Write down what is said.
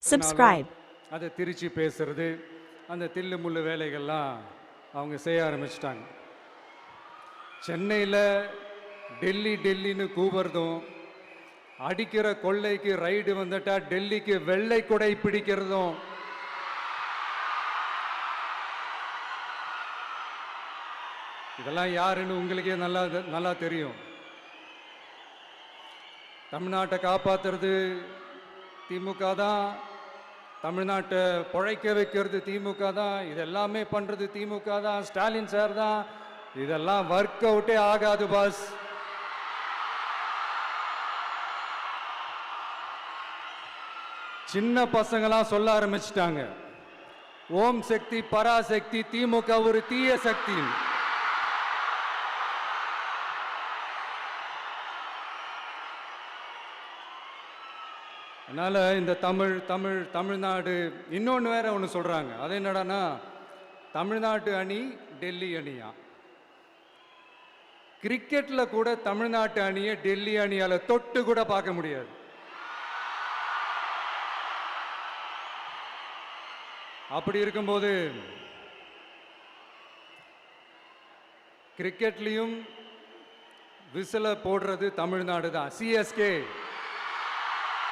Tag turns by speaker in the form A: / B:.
A: Subscribe.
B: அதை திருச்சி பேசுறது அந்த தில்லு முள்ளு வேலைகள்லாம் அவங்க செய்ய ஆரம்பிச்சிட்டாங்க. சென்னையில் டெல்லின்னு கூவுறதும், அடிக்கிற கொள்ளைக்கு ரைடு வந்துட்டா டெல்லிக்கு வெள்ளை கொடை பிடிக்கிறதும், இதெல்லாம் யாருன்னு உங்களுக்கே நல்லா தெரியும். தமிழ்நாட்டை காப்பாற்றுறது திமுக தான், தமிழ்நாட்டை பிழைக்க வைக்கிறது திமுக தான், இதெல்லாமே பண்ணுறது திமுக தான், ஸ்டாலின் சார் தான். இதெல்லாம் ஒர்க் அவுட்டே ஆகாது பாஸ். சின்ன பசங்களாம் சொல்ல ஆரம்பிச்சிட்டாங்க, ஓம் சக்தி பராசக்தி, திமுக ஒரு தீய சக்தி. அதனால் இந்த தமிழ்நாடு இன்னொன்று வேற ஒன்று சொல்கிறாங்க. அது என்னடான்னா, தமிழ்நாட்டு அணி டெல்லி அணியா. கிரிக்கெட்டில் கூட தமிழ்நாட்டு அணியை டெல்லி அணியால் தொட்டு கூட பார்க்க முடியாது. அப்படி இருக்கும்போது கிரிக்கெட்லேயும் விசில போடுறது தமிழ்நாடு தான். சிஎஸ்கே